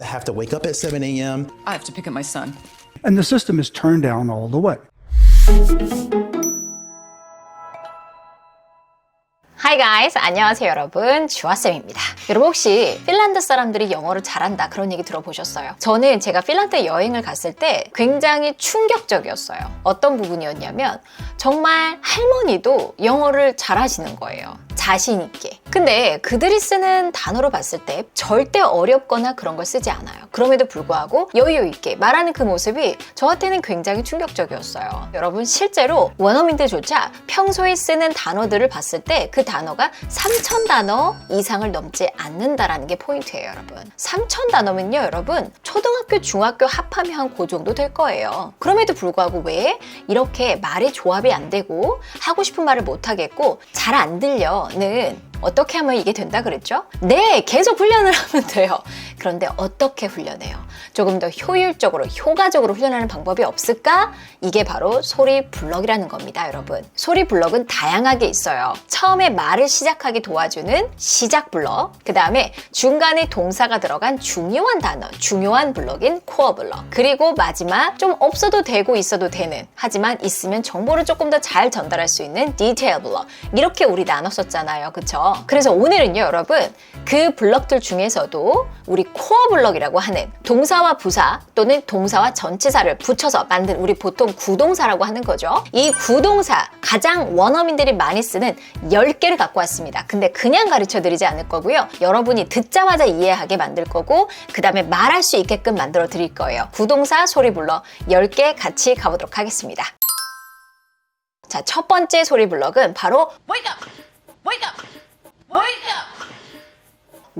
I have to wake up at 7 a.m. I have to pick up my son. And the system is turned down all the way. Hi guys, 안녕하세요 여러분, 주아쌤입니다. 여러분 혹시 핀란드 사람들이 영어를 잘한다 그런 얘기 들어보셨어요? 저는 제가 핀란드 여행을 갔을 때 굉장히 충격적이었어요. 어떤 부분이었냐면 정말 할머니도 영어를 잘하시는 거예요. 자신 있게. 근데 그들이 쓰는 단어로 봤을 때 절대 어렵거나 그런 걸 쓰지 않아요. 그럼에도 불구하고 여유 있게 말하는 그 모습이 저한테는 굉장히 충격적이었어요. 여러분 실제로 원어민들조차 평소에 쓰는 단어들을 봤을 때 그 단어가 3,000단어 이상을 넘지 않는다라는 게 포인트예요, 여러분. 3,000단어면요, 여러분 초등학교, 중학교 합하면 한 그 정도 될 거예요. 그럼에도 불구하고 왜 이렇게 말이 조합이 안 되고 하고 싶은 말을 못 하겠고 잘 안 들려는 어떻게 하면 이게 된다 그랬죠? 네, 계속 훈련을 하면 돼요. 그런데 어떻게 훈련해요? 조금 더 효율적으로, 효과적으로 훈련하는 방법이 없을까? 이게 바로 소리 블럭이라는 겁니다, 여러분. 소리 블럭은 다양하게 있어요. 처음에 말을 시작하게 도와주는 시작 블럭, 그 다음에 중간에 동사가 들어간 중요한 단어, 중요한 블럭인 코어 블럭, 그리고 마지막 좀 없어도 되고 있어도 되는, 하지만 있으면 정보를 조금 더 잘 전달할 수 있는 디테일 블럭. 이렇게 우리 나눴었잖아요, 그쵸? 그래서 오늘은요, 여러분, 그 블럭들 중에서도 우리 코어 블럭이라고 하는 동사와 부사 또는 동사와 전치사를 붙여서 만든 우리 보통 구동사라고 하는 거죠. 이 구동사 가장 원어민들이 많이 쓰는 10개를 갖고 왔습니다. 근데 그냥 가르쳐 드리지 않을 거고요. 여러분이 듣자마자 이해하게 만들 거고 그 다음에 말할 수 있게끔 만들어 드릴 거예요. 구동사 소리 블럭 10개 같이 가보도록 하겠습니다. 자, 첫 번째 소리 블럭은 바로 Wake up! Wake up! Wake up!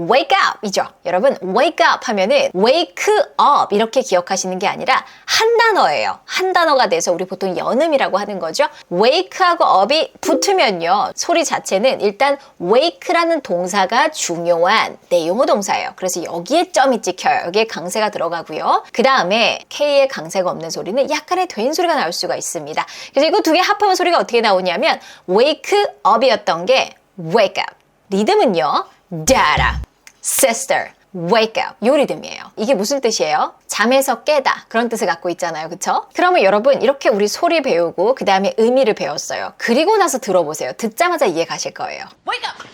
wake up 이죠. 여러분 wake up 하면은 wake up 이렇게 기억하시는 게 아니라 한 단어예요. 한 단어가 돼서 우리 보통 연음이라고 하는 거죠. wake하고 up이 붙으면요, 소리 자체는 일단 wake라는 동사가 중요한 내용어 동사예요. 그래서 여기에 점이 찍혀요. 여기에 강세가 들어가고요. 그 다음에 K에 강세가 없는 소리는 약간의 된 소리가 나올 수가 있습니다. 그래서 이거 두 개 합하면 소리가 어떻게 나오냐면 wake up이었던 게 wake up. 리듬은요, dada, sister, wake up 요 리듬이에요. 이게 무슨 뜻이에요? 잠에서 깨다 그런 뜻을 갖고 있잖아요, 그쵸? 그러면 여러분 이렇게 우리 소리 배우고 그 다음에 의미를 배웠어요. 그리고 나서 들어보세요. 듣자마자 이해 가실 거예요. Wake up!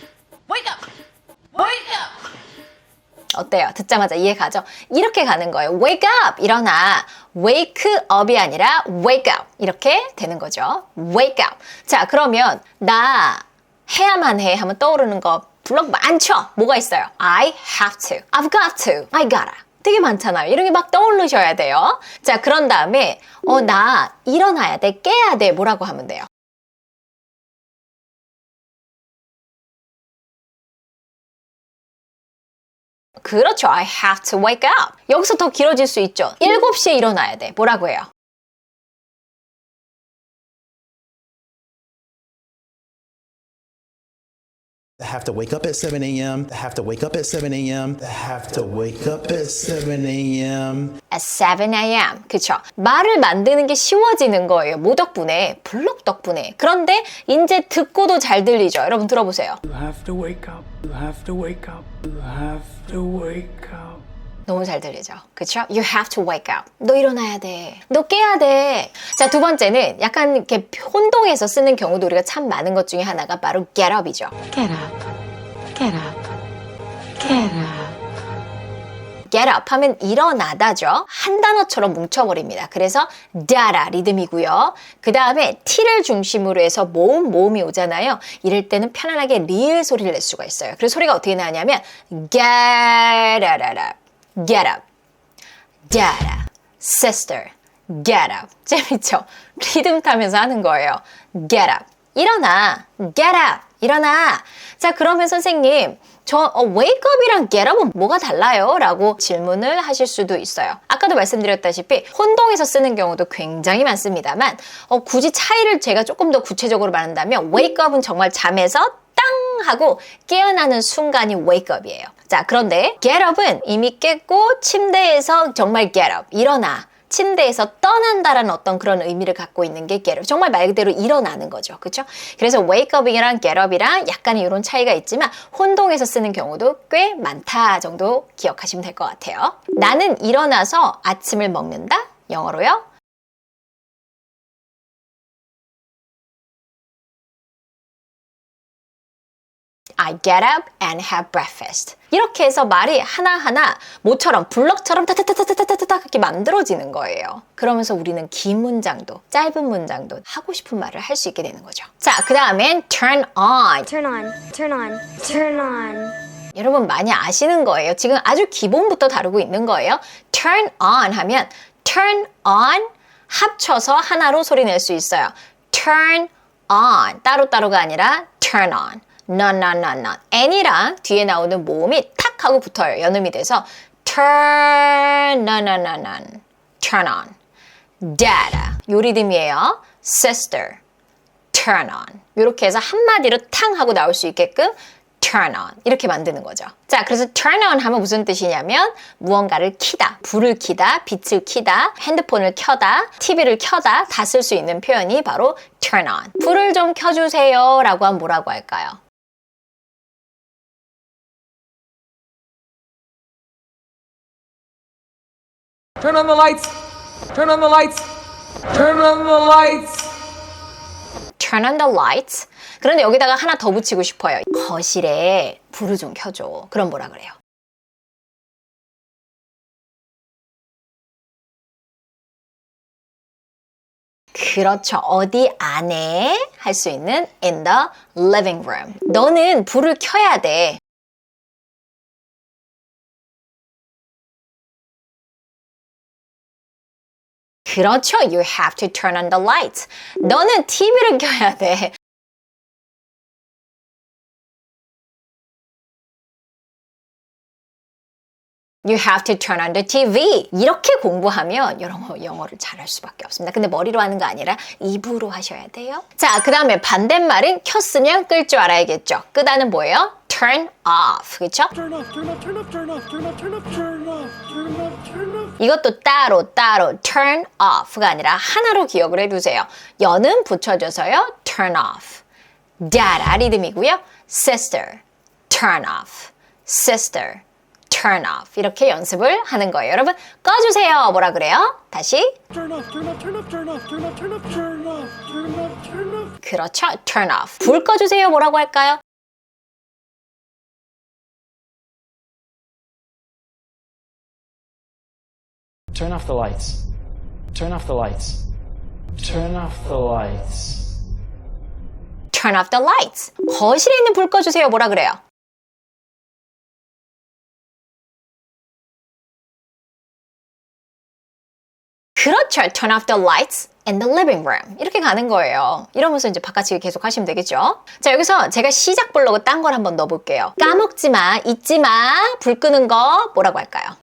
Wake up! Wake up! 어때요? 듣자마자 이해 가죠? 이렇게 가는 거예요. wake up! 일어나. wake up이 아니라 wake up 이렇게 되는 거죠. wake up. 자, 그러면 나 해야만 해 하면 떠오르는 거 블럭 많죠? 뭐가 있어요? I have to, I've got to, I gotta. 되게 많잖아요. 이런 게 막 떠오르셔야 돼요. 자, 그런 다음에 나 일어나야 돼, 깨야 돼 뭐라고 하면 돼요? 그렇죠. I have to wake up. 여기서 더 길어질 수 있죠. 7시에 일어나야 돼. 뭐라고 해요? I have to wake up at 7 a.m. I have to wake up at 7 a.m. I have to wake up at 7 a.m. At 7 a.m. 그쵸? 말을 만드는 게 쉬워지는 거예요. 뭐 덕분에? 블록 덕분에. 그런데 이제 듣고도 잘 들리죠? 여러분 들어보세요. You have to wake up. You have to wake up. You have to wake up. 너무 잘 들리죠? 그쵸? You have to wake up. 너 일어나야 돼. 너 깨야 돼. 자, 두 번째는 약간 이렇게 혼동해서 쓰는 경우도 우리가 참 많은 것 중에 하나가 바로 get up이죠. Get up, get up, get up. get up 하면 일어나다죠. 한 단어처럼 뭉쳐버립니다. 그래서 dada 리듬이고요. 그 다음에 t를 중심으로 해서 모음이 오잖아요. 이럴 때는 편안하게 리을 소리를 낼 수가 있어요. 그래서 소리가 어떻게 나냐면 get up, get up, dada, sister, get up. 재밌죠? 리듬 타면서 하는 거예요. get up, 일어나, get up, 일어나. 자, 그러면 선생님 저 wake up이랑 get up은 뭐가 달라요? 라고 질문을 하실 수도 있어요. 아까도 말씀드렸다시피 혼동해서 쓰는 경우도 굉장히 많습니다만 굳이 차이를 제가 조금 더 구체적으로 말한다면 wake up은 정말 잠에서 땅 하고 깨어나는 순간이 wake up이에요. 자, 그런데 get up은 이미 깼고 침대에서 정말 get up, 일어나. 침대에서 떠난다라는 어떤 그런 의미를 갖고 있는 게 get up. 정말 말 그대로 일어나는 거죠. 그렇죠? 그래서 wake up이랑 get up이랑 약간의 이런 차이가 있지만 혼동해서 쓰는 경우도 꽤 많다 정도 기억하시면 될 것 같아요. 나는 일어나서 아침을 먹는다. 영어로요. I get up and have breakfast. 이렇게 해서 말이 하나하나 모처럼 블럭처럼 타타타타타타타 이렇게 만들어지는 거예요. 그러면서 우리는 긴 문장도 짧은 문장도 하고 싶은 말을 할 수 있게 되는 거죠. 자, 그 다음엔 turn on. Turn on, turn on, turn on. 여러분 많이 아시는 거예요. 지금 아주 기본부터 다루고 있는 거예요. turn on 하면 turn on 합쳐서 하나로 소리 낼 수 있어요. turn on 따로따로가 아니라 turn on. non. n이랑 뒤에 나오는 모음이 탁 하고 붙어요. 연음이 돼서 turn on. turn on. dad 요 리듬이에요. sister turn on. 이렇게 해서 한마디로 탕 하고 나올 수 있게끔 turn on 이렇게 만드는 거죠. 자, 그래서 turn on 하면 무슨 뜻이냐면 무언가를 켜다, 불을 켜다, 빛을 켜다, 핸드폰을 켜다, TV를 켜다 다 쓸 수 있는 표현이 바로 turn on. 불을 좀 켜주세요 라고 하면 뭐라고 할까요? Turn on the lights. Turn on the lights. Turn on the lights. Turn on the lights. 그런데 여기다가 하나 더 붙이고 싶어요. 거실에 불을 좀 켜줘. 그럼 뭐라 그래요? 그렇죠. 어디 안에 할 수 있는 in the living room. 너는 불을 켜야 돼. 그렇죠. You have to turn on the lights. 너는 TV를 켜야 돼. You have to turn on the TV. 이렇게 공부하면 여러분 영어를 잘할 수밖에 없습니다. 근데 머리로 하는 거 아니라 입으로 하셔야 돼요. 자, 그 다음에 반대말은 켰으면 끌 줄 알아야겠죠. 끄다는 뭐예요? Turn off. 그렇죠? 이것도 따로 turn off가 아니라 하나로 기억을 해두세요. 연은 붙여줘서요. turn off. dada 리듬이고요. sister, turn off. sister, turn off. 이렇게 연습을 하는 거예요. 여러분 꺼주세요. 뭐라 그래요? 다시. 그렇죠. turn off. 불 꺼주세요. 뭐라고 할까요? Turn off the lights. Turn off the lights. Turn off the lights. Turn off the lights. 거실에 있는 불 꺼주세요. 뭐라 그래요? 그렇죠. Turn off the lights in the living room. 이렇게 가는 거예요. 이러면서 이제 바깥치기 계속 하시면 되겠죠. 자, 여기서 제가 시작 블로그 딴 걸 한번 넣어볼게요. 까먹지 마, 잊지 마, 불 끄는 거 뭐라고 할까요?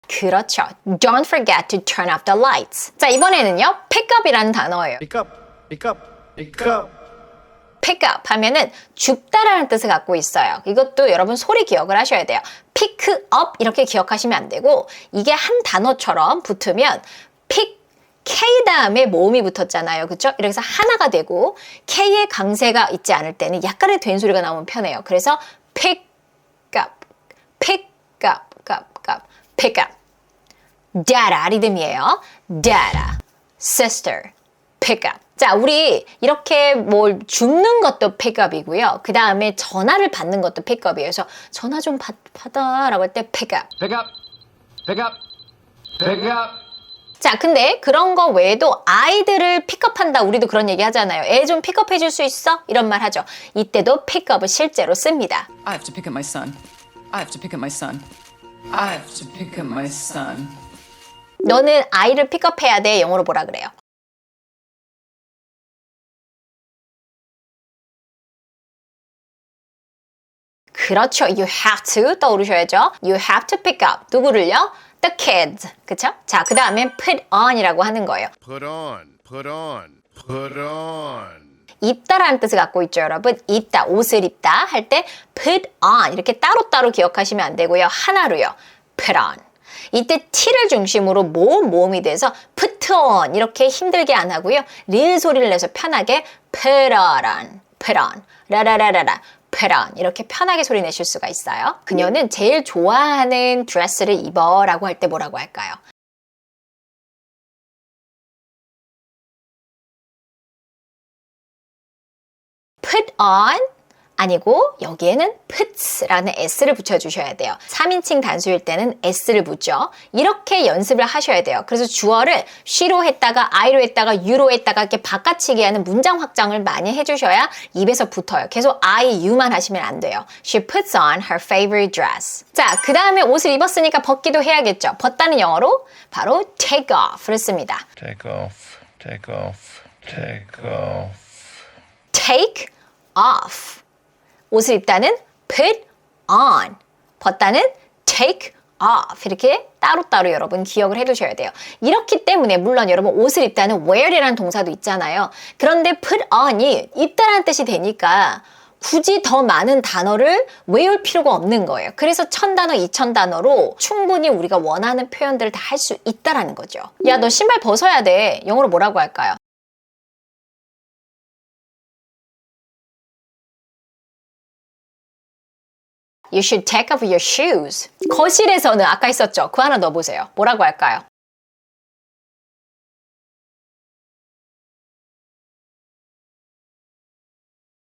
그렇죠. Don't forget to turn off the lights. 자, 이번에는요. pick up이라는 단어예요. Pick up, pick up, pick up. pick up 하면은 줍다라는 뜻을 갖고 있어요. 이것도 여러분 소리 기억을 하셔야 돼요. pick up 이렇게 기억하시면 안 되고 이게 한 단어처럼 붙으면 pick K 다음에 모음이 붙었잖아요. 그렇죠? 이렇게 해서 하나가 되고 K의 강세가 있지 않을 때는 약간의 된 소리가 나오면 편해요. 그래서 pick up, pick up, pick up. dada 리듬이에요. dada, sister, pick up. 자, 우리 이렇게 뭘 줍는 것도 pickup이고요. 그 다음에 전화를 받는 것도 pickup이에요. 그래서 전화 좀 받아라고 할 때 pick up. Pick up. Pick up. Pick up. 자, 근데 그런 거 외에도 아이들을 픽업한다. 우리도 그런 얘기 하잖아요. 애 좀 픽업해 줄 수 있어? 이런 말 하죠. 이때도 pickup을 실제로 씁니다. I have to pick up my son. I have to pick up my son. I have to pick up my son. 너는 아이를 픽업해야 돼. 영어로 뭐라 그래요? 그렇죠. You have to 떠오르셔야죠. You have to pick up. 누구를요? The kids. 그쵸? 자, 그 다음에 put on이라고 하는 거예요. Put on, put on, put on. 입다라는 뜻을 갖고 있죠, 여러분. 입다, 옷을 입다 할 때 put on 이렇게 따로따로 기억하시면 안 되고요. 하나로요. put on. 이때 t를 중심으로 모음이 돼서 put on 이렇게 힘들게 안 하고요. 릴 소리를 내서 편하게 put on, put on, 라라라라라, put on 이렇게 편하게 소리 내실 수가 있어요. 그녀는 제일 좋아하는 드레스를 입어 라고 할 때 뭐라고 할까요? put on 아니고 여기에는 puts라는 s를 붙여주셔야 돼요. 3인칭 단수일 때는 s를 붙죠. 이렇게 연습을 하셔야 돼요. 그래서 주어를 she로 했다가 I로 했다가 you로 했다가 이렇게 바꿔치기 하는 문장 확장을 많이 해주셔야 입에서 붙어요. 계속 I, you만 하시면 안 돼요. She puts on her favorite dress. 자, 그 다음에 옷을 입었으니까 벗기도 해야겠죠. 벗다는 영어로 바로 take off를 씁니다. Take off, take off, take off. take off. 옷을 입다는 put on, 벗다는 take off 이렇게 따로따로 여러분 기억을 해두셔야 돼요. 이렇기 때문에 물론 여러분 옷을 입다는 wear이라는 동사도 있잖아요. 그런데 put on이 입다라는 뜻이 되니까 굳이 더 많은 단어를 외울 필요가 없는 거예요. 그래서 1000단어, 2000단어로 충분히 우리가 원하는 표현들을 다 할 수 있다라는 거죠. 야, 너 신발 벗어야 돼. 영어로 뭐라고 할까요? You should take off your shoes. 거실에서는 아까 있었죠? 그거 하나 넣어보세요. 뭐라고 할까요?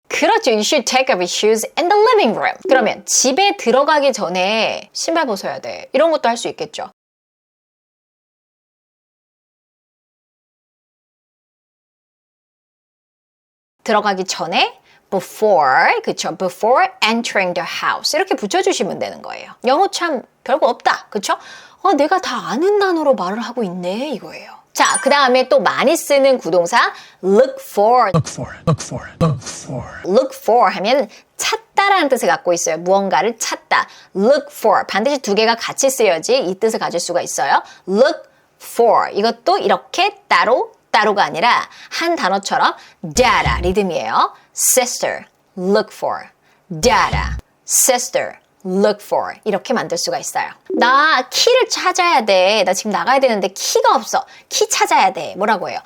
그렇죠. You should take off your shoes in the living room. 그러면 집에 들어가기 전에 신발 벗어야 돼. 이런 것도 할 수 있겠죠. 들어가기 전에 before, 그쵸? Before entering the house. 이렇게 붙여주시면 되는 거예요. 영어 참 별거 없다. 그쵸? 내가 다 아는 단어로 말을 하고 있네. 이거예요. 자, 그 다음에 또 많이 쓰는 구동사 look for. look for 하면 찾다라는 뜻을 갖고 있어요. 무언가를 찾다. look for. 반드시 두 개가 같이 쓰여야지 이 뜻을 가질 수가 있어요. look for. 이것도 이렇게 따로가 아니라 한 단어처럼 data 리듬이에요. sister, look for. data, sister, look for. 이렇게 만들 수가 있어요. 나 키를 찾아야 돼. 나 지금 나가야 되는데 키가 없어. 키 찾아야 돼. 뭐라고 해요?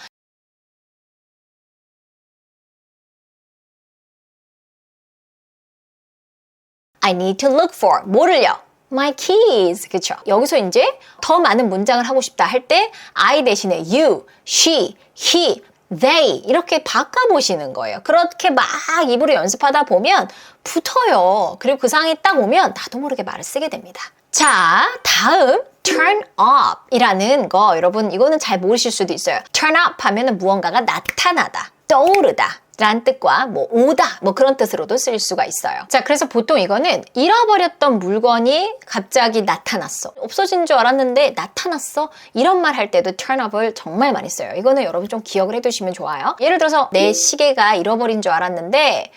I need to look for. 뭐를요? My keys. 그쵸? 여기서 이제 더 많은 문장을 하고 싶다 할 때 I 대신에 you, she, he, they 이렇게 바꿔보시는 거예요. 그렇게 막 입으로 연습하다 보면 붙어요. 그리고 그 상황이 딱 오면 나도 모르게 말을 쓰게 됩니다. 자, 다음 turn up 이라는 거 여러분 이거는 잘 모르실 수도 있어요. turn up 하면은 무언가가 나타나다, 떠오르다 라는 뜻과 오다 그런 뜻으로도 쓸 수가 있어요. 자, 그래서 보통 이거는 잃어버렸던 물건이 갑자기 나타났어. 없어진 줄 알았는데 나타났어. 이런 말 할 때도 turn up을 정말 많이 써요. 이거는 여러분 좀 기억을 해두시면 좋아요. 예를 들어서 내 시계가 잃어버린 줄 알았는데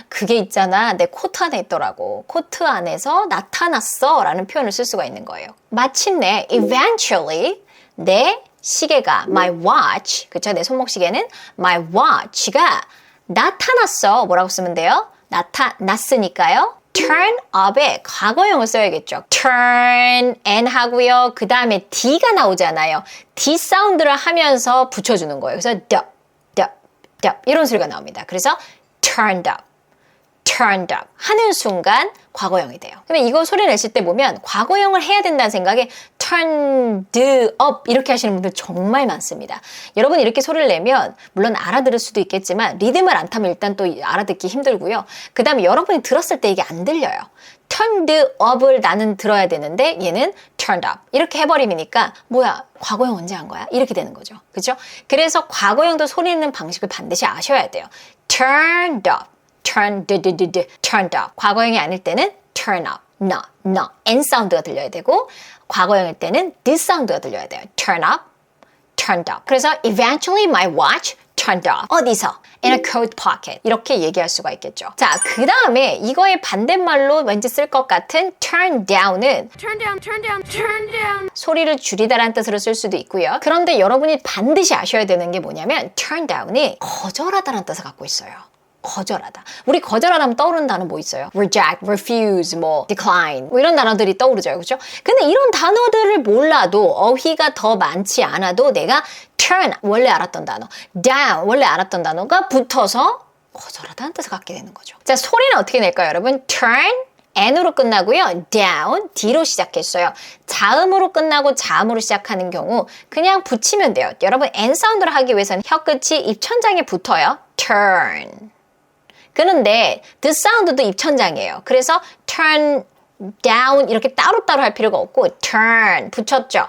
그게 있잖아. 내 코트 안에 있더라고. 코트 안에서 나타났어 라는 표현을 쓸 수가 있는 거예요. 마침내 eventually 내 시계가 my watch, 그쵸? 내 손목시계는 my watch가 나타났어. 뭐라고 쓰면 돼요? 나타났으니까요. turn up에 과거형을 써야겠죠. turn and 하고요. 그 다음에 D가 나오잖아요. D 사운드를 하면서 붙여주는 거예요. 그래서 이런 소리가 나옵니다. 그래서 turned up 하는 순간 과거형이 돼요. 근데 이거 소리 내실 때 보면 과거형을 해야 된다는 생각에 turned up 이렇게 하시는 분들 정말 많습니다. 여러분 이렇게 소리를 내면 물론 알아들을 수도 있겠지만 리듬을 안 타면 일단 또 알아듣기 힘들고요. 그 다음에 여러분이 들었을 때 이게 안 들려요. turned up을 나는 들어야 되는데 얘는 turned up 이렇게 해버리니까 뭐야 과거형 언제 한 거야? 이렇게 되는 거죠. 그렇죠? 그래서 과거형도 소리 내는 방식을 반드시 아셔야 돼요. turned up turned up. 과거형이 아닐 때는 turn up. no. N 사운드가 들려야 되고 과거형일 때는 D 사운드가 들려야 돼요. turn up, turned up. 그래서 eventually my watch turned off. 어디서? In a coat pocket. 이렇게 얘기할 수가 있겠죠. 자, 그 다음에 이거의 반대말로 왠지 쓸 것 같은 turn down은 Turn down, turn down, turn down. 소리를 줄이다라는 뜻으로 쓸 수도 있고요. 그런데 여러분이 반드시 아셔야 되는 게 뭐냐면 turn down이 거절하다라는 뜻을 갖고 있어요. 거절하다. 우리 거절하다면 떠오르는 단어 뭐 있어요? reject, refuse, 뭐 decline 뭐 이런 단어들이 떠오르죠. 그렇죠? 근데 이런 단어들을 몰라도 어휘가 더 많지 않아도 내가 turn 원래 알았던 단어, down 원래 알았던 단어가 붙어서 거절하다는 뜻을 갖게 되는 거죠. 자, 소리는 어떻게 낼까요, 여러분? turn N으로 끝나고요. down, D로 시작했어요. 자음으로 끝나고 자음으로 시작하는 경우 그냥 붙이면 돼요. 여러분 N 사운드를 하기 위해서는 혀끝이 입천장에 붙어요. turn. 그런데 the 사운드도 입천장이에요. 그래서 turn down 이렇게 따로따로 할 필요가 없고 turn 붙였죠.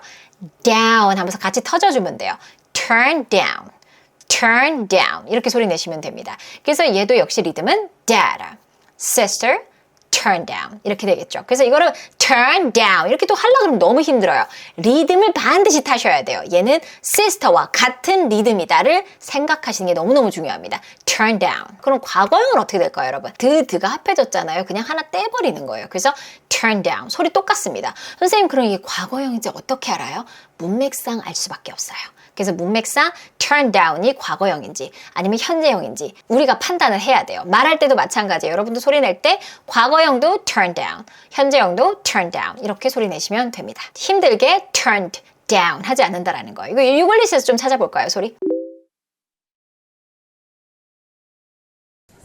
down 하면서 같이 터져주면 돼요. turn down, turn down 이렇게 소리 내시면 됩니다. 그래서 얘도 역시 리듬은 dad, sister, turn down 이렇게 되겠죠. 그래서 이거를 turn down 이렇게 또 하려고 그러면 너무 힘들어요. 리듬을 반드시 타셔야 돼요. 얘는 sister와 같은 리듬이다를 생각하시는 게 너무너무 중요합니다. turn down. 그럼 과거형은 어떻게 될까요, 여러분? 드가 합해졌잖아요. 그냥 하나 떼버리는 거예요. 그래서 turn down. 소리 똑같습니다. 선생님, 그럼 이게 과거형인지 어떻게 알아요? 문맥상 알 수밖에 없어요. 그래서 문맥상 turn down이 과거형인지 아니면 현재형인지 우리가 판단을 해야 돼요. 말할 때도 마찬가지예요. 여러분도 소리 낼 때 과거형도 turn down, 현재형도 turn down 이렇게 소리 내시면 됩니다. 힘들게 turned down 하지 않는다라는 거예요. 이거 유글리스에서 좀 찾아볼까요, 소리?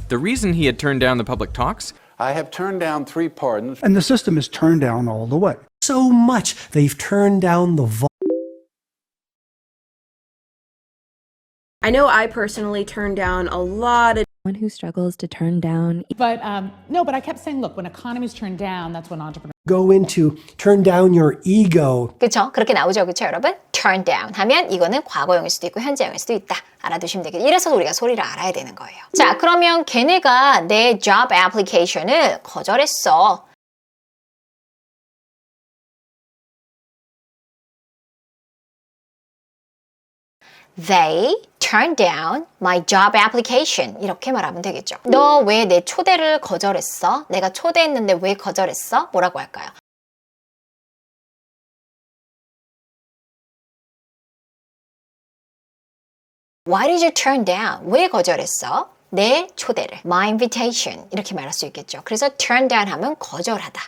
The reason he had turned down the public talks? I have turned down 3 pardons. And the system is turned down all the way. So much they've turned down the volume. I know I personally turned down a lot of One who struggles to turn down. But no, but I kept saying, look, when economies turn down, that's when entrepreneurs Go into turn down your ego. 그렇죠? 그렇게 나오죠, 그렇죠, 여러분? turn down 하면 이거는 과거형일 수도 있고 현재형일 수도 있다. 알아두시면 되겠죠. 이래서 우리가 소리를 알아야 되는 거예요. 자, 그러면 걔네가 내 job application을 거절했어. They turned down my job application. 이렇게 말하면 되겠죠. 너 왜 내 초대를 거절했어? 내가 초대했는데 왜 거절했어? 뭐라고 할까요? Why did you turn down? 왜 거절했어? 내 초대를. My invitation. 이렇게 말할 수 있겠죠. 그래서 turn down 하면 거절하다.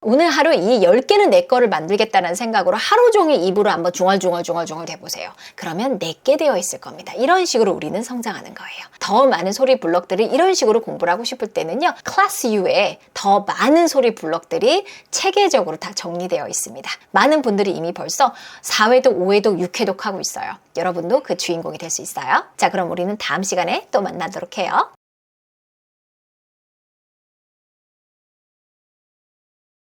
오늘 하루 이 10개는 내 거를 만들겠다는 생각으로 하루 종일 입으로 한번 중얼중얼 대보세요. 그러면 내게 되어 있을 겁니다. 이런 식으로 우리는 성장하는 거예요. 더 많은 소리 블럭들을 이런 식으로 공부를 하고 싶을 때는요. 클래스 U에 더 많은 소리 블럭들이 체계적으로 다 정리되어 있습니다. 많은 분들이 이미 벌써 4회독, 5회독, 6회독 하고 있어요. 여러분도 그 주인공이 될 수 있어요. 자, 그럼 우리는 다음 시간에 또 만나도록 해요.